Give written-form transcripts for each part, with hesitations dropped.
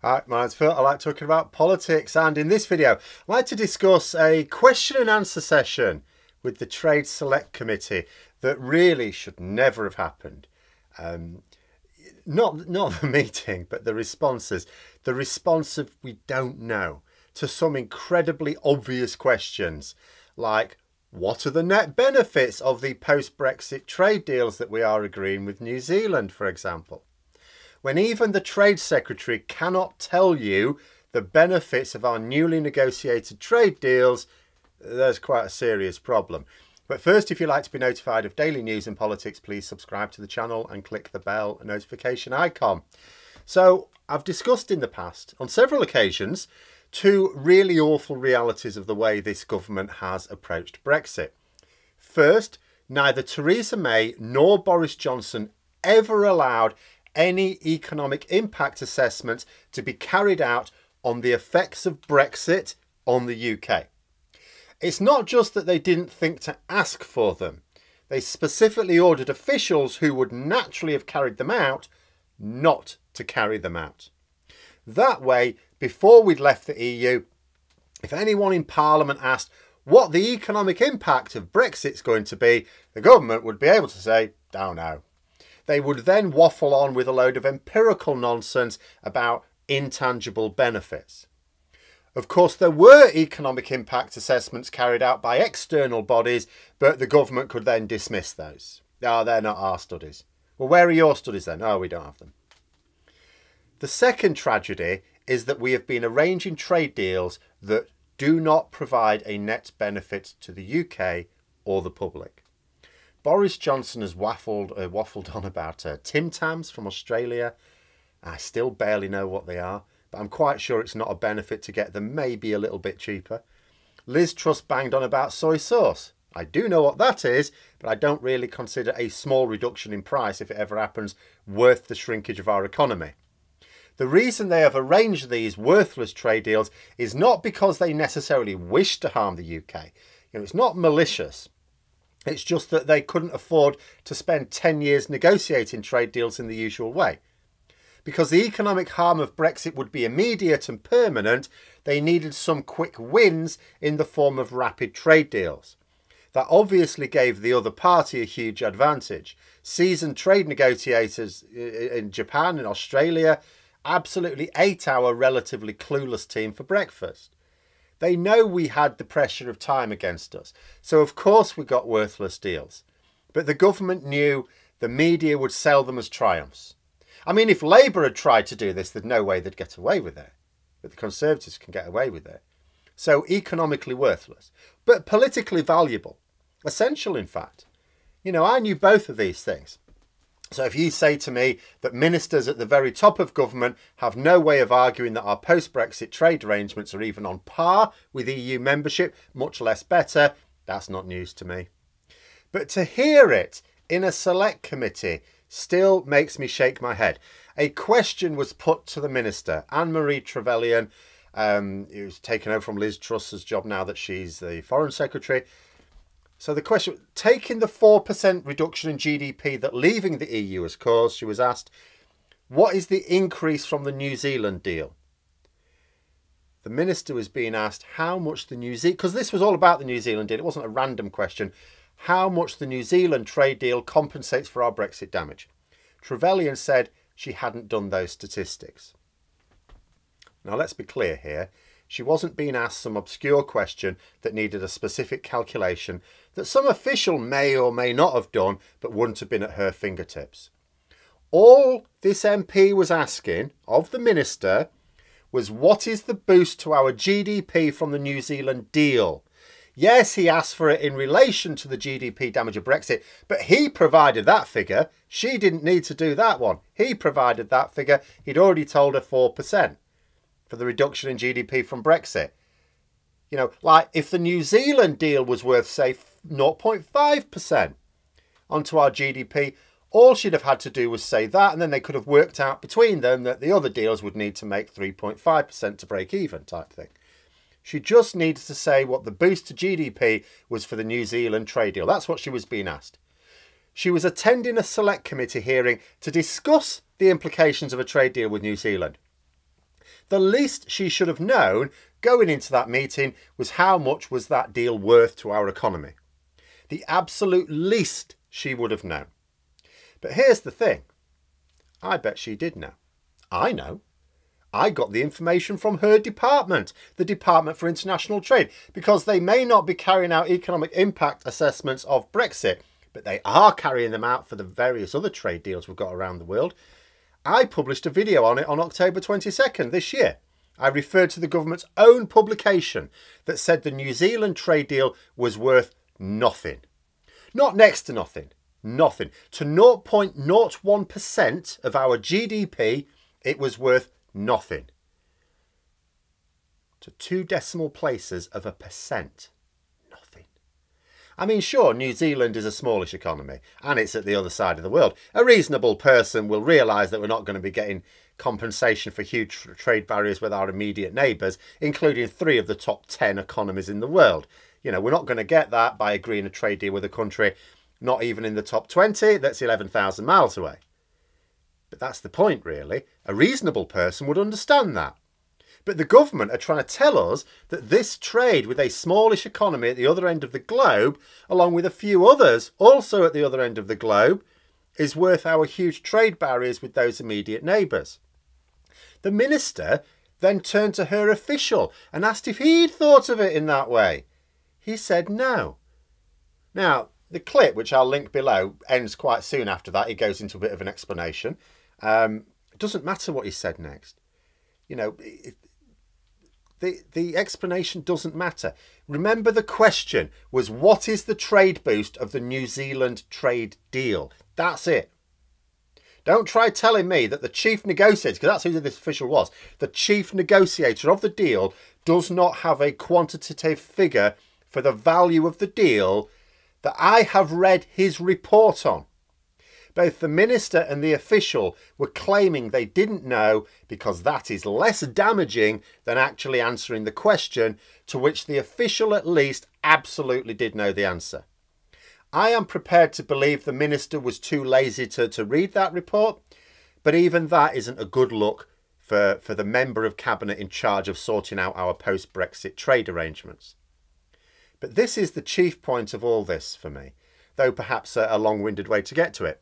Hi, my name's Phil. I like talking about politics, and in this video, I'd like to discuss a question and answer session with the Trade Select Committee that really should never have happened. Not the meeting, but the responses. The response of we don't know to some incredibly obvious questions like, what are the net benefits of the post-Brexit trade deals that we are agreeing with New Zealand, for example? When even the Trade Secretary cannot tell you the benefits of our newly negotiated trade deals, there's quite a serious problem. But first, if you'd like to be notified of daily news and politics, please subscribe to the channel and click the bell notification icon. So I've discussed in the past, on several occasions, two really awful realities of the way this government has approached Brexit. First, neither Theresa May nor Boris Johnson ever allowed any economic impact assessments to be carried out on the effects of Brexit on the UK. It's not just that they didn't think to ask for them. They specifically ordered officials who would naturally have carried them out not to carry them out. That way, before we'd left the EU, if anyone in Parliament asked what the economic impact of Brexit's going to be, the government would be able to say, don't know. They would then waffle on with a load of empirical nonsense about intangible benefits. Of course, there were economic impact assessments carried out by external bodies, but the government could then dismiss those. Oh, they're not our studies. Well, where are your studies then? Oh, we don't have them. The second tragedy is that we have been arranging trade deals that do not provide a net benefit to the UK or the public. Boris Johnson has waffled on about Tim Tams from Australia. I still barely know what they are, but I'm quite sure it's not a benefit to get them maybe a little bit cheaper. Liz Truss banged on about soy sauce. I do know what that is, but I don't really consider a small reduction in price, if it ever happens, worth the shrinkage of our economy. The reason they have arranged these worthless trade deals is not because they necessarily wish to harm the UK. It's not malicious. It's just that they couldn't afford to spend 10 years negotiating trade deals in the usual way. Because the economic harm of Brexit would be immediate and permanent, they needed some quick wins in the form of rapid trade deals. That obviously gave the other party a huge advantage. Seasoned trade negotiators in Japan and Australia absolutely ate our relatively clueless team for breakfast. They know we had the pressure of time against us, so of course we got worthless deals. But the government knew the media would sell them as triumphs. I mean, if Labour had tried to do this, there's no way they'd get away with it. But the Conservatives can get away with it. So economically worthless, but politically valuable. Essential, in fact. I knew both of these things. So if you say to me that ministers at the very top of government have no way of arguing that our post-Brexit trade arrangements are even on par with EU membership, much less better, that's not news to me. But to hear it in a select committee still makes me shake my head. A question was put to the minister, Anne-Marie Trevelyan, who's taken over from Liz Truss's job now that she's the Foreign Secretary. So the question, taking the 4% reduction in GDP that leaving the EU has caused, she was asked, what is the increase from the New Zealand deal? The minister was being asked how much the New Zealand, because this was all about the New Zealand deal, it wasn't a random question, how much the New Zealand trade deal compensates for our Brexit damage. Trevelyan said she hadn't done those statistics. Now let's be clear here. She wasn't being asked some obscure question that needed a specific calculation that some official may or may not have done, but wouldn't have been at her fingertips. All this MP was asking of the minister was, what is the boost to our GDP from the New Zealand deal? Yes, he asked for it in relation to the GDP damage of Brexit, but he provided that figure. She didn't need to do that one. He provided that figure. He'd already told her 4%. For the reduction in GDP from Brexit. Like if the New Zealand deal was worth, say, 0.5% onto our GDP, all she'd have had to do was say that, and then they could have worked out between them that the other deals would need to make 3.5% to break even type thing. She just needed to say what the boost to GDP was for the New Zealand trade deal. That's what she was being asked. She was attending a select committee hearing to discuss the implications of a trade deal with New Zealand. The least she should have known going into that meeting was how much was that deal worth to our economy. The absolute least she would have known. But here's the thing. I bet she did know. I know. I got the information from her department, the Department for International Trade, because they may not be carrying out economic impact assessments of Brexit, but they are carrying them out for the various other trade deals we've got around the world. I published a video on it on October 22nd this year. I referred to the government's own publication that said the New Zealand trade deal was worth nothing. Not next to nothing, nothing. To 0.01% of our GDP, it was worth nothing. To 2 decimal places of a percent, nothing. I mean, sure, New Zealand is a smallish economy and it's at the other side of the world. A reasonable person will realise that we're not going to be getting compensation for huge trade barriers with our immediate neighbours, including 3 of the top 10 economies in the world. You know, we're not going to get that by agreeing a trade deal with a country not even in the top 20 that's 11,000 miles away. But that's the point, really. A reasonable person would understand that. But the government are trying to tell us that this trade with a smallish economy at the other end of the globe, along with a few others also at the other end of the globe, is worth our huge trade barriers with those immediate neighbours. The minister then turned to her official and asked if he'd thought of it in that way. He said no. Now, the clip, which I'll link below, ends quite soon after that. He goes into a bit of an explanation. It doesn't matter what he said next. You know, the explanation doesn't matter. Remember, the question was, what is the trade boost of the New Zealand trade deal? That's it. Don't try telling me that the chief negotiator, because that's who this official was, the chief negotiator of the deal does not have a quantitative figure for the value of the deal that I have read his report on. Both the minister and the official were claiming they didn't know because that is less damaging than actually answering the question, to which the official at least absolutely did know the answer. I am prepared to believe the minister was too lazy to read that report, but even that isn't a good look for the member of cabinet in charge of sorting out our post-Brexit trade arrangements. But this is the chief point of all this for me, though perhaps a long-winded way to get to it.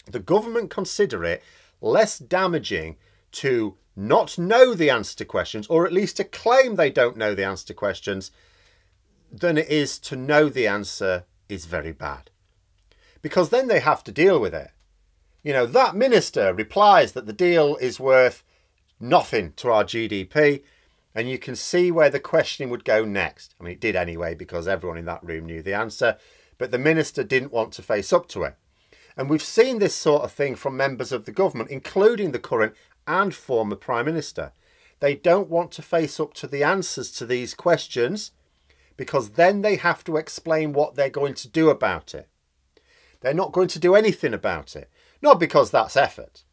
The government consider it less damaging to not know the answer to questions, or at least to claim they don't know the answer to questions, than it is to know the answer is very bad. Because then they have to deal with it. You know, that minister replies that the deal is worth nothing to our GDP, and you can see where the questioning would go next. I mean, it did anyway, because everyone in that room knew the answer, but the minister didn't want to face up to it. And we've seen this sort of thing from members of the government, including the current and former Prime Minister. They don't want to face up to the answers to these questions, because then they have to explain what they're going to do about it. They're not going to do anything about it. Not because that's effort.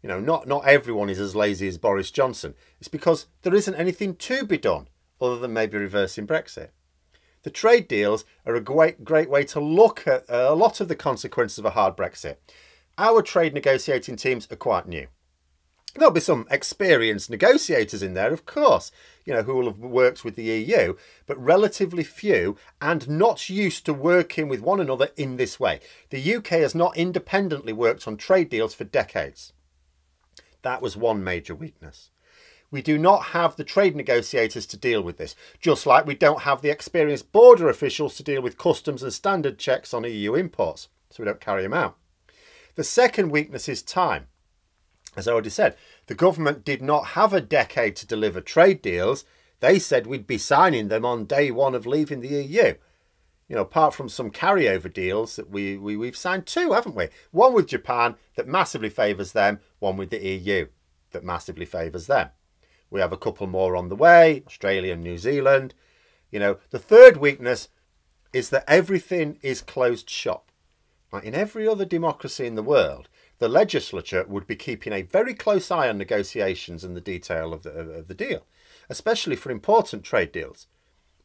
You know, not everyone is as lazy as Boris Johnson. It's because there isn't anything to be done other than maybe reversing Brexit. The trade deals are a great way to look at a lot of the consequences of a hard Brexit. Our trade negotiating teams are quite new. There'll be some experienced negotiators in there, of course, you know, who will have worked with the EU, but relatively few and not used to working with one another in this way. The UK has not independently worked on trade deals for decades. That was one major weakness. We do not have the trade negotiators to deal with this, just like we don't have the experienced border officials to deal with customs and standard checks on EU imports, so we don't carry them out. The second weakness is time. As I already said, the government did not have a decade to deliver trade deals. They said we'd be signing them on day one of leaving the EU. You know, apart from some carryover deals that we've signed 2, haven't we? One with Japan that massively favours them, one with the EU that massively favours them. We have a couple more on the way, Australia and New Zealand. You know, the third weakness is that everything is closed shop. Like in every other democracy in the world, the legislature would be keeping a very close eye on negotiations and the detail of the deal, especially for important trade deals.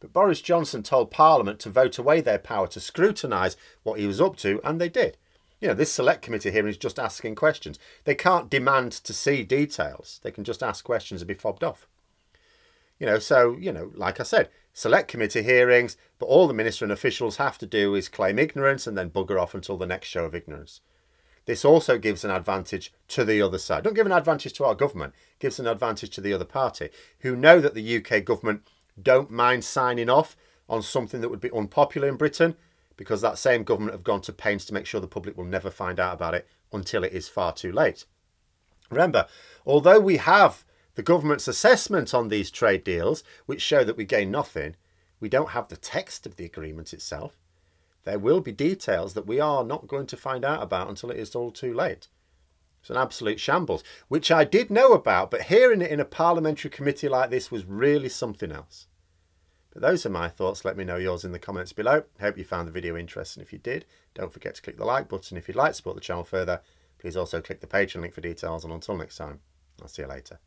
But Boris Johnson told Parliament to vote away their power to scrutinise what he was up to, and they did. You know, this select committee hearing is just asking questions. They can't demand to see details. They can just ask questions and be fobbed off. You know, so, you know, like I said, select committee hearings, but all the minister and officials have to do is claim ignorance and then bugger off until the next show of ignorance. This also gives an advantage to the other side. Don't give an advantage to our government. It gives an advantage to the other party, who know that the UK government don't mind signing off on something that would be unpopular in Britain, because that same government have gone to pains to make sure the public will never find out about it until it is far too late. Remember, although we have the government's assessment on these trade deals, which show that we gain nothing, we don't have the text of the agreement itself. There will be details that we are not going to find out about until it is all too late. It's an absolute shambles, which I did know about, but hearing it in a parliamentary committee like this was really something else. But those are my thoughts. Let me know yours in the comments below. Hope you found the video interesting. If you did, don't forget to click the like button. If you'd like to support the channel further, please also click the Patreon link for details. And until next time, I'll see you later.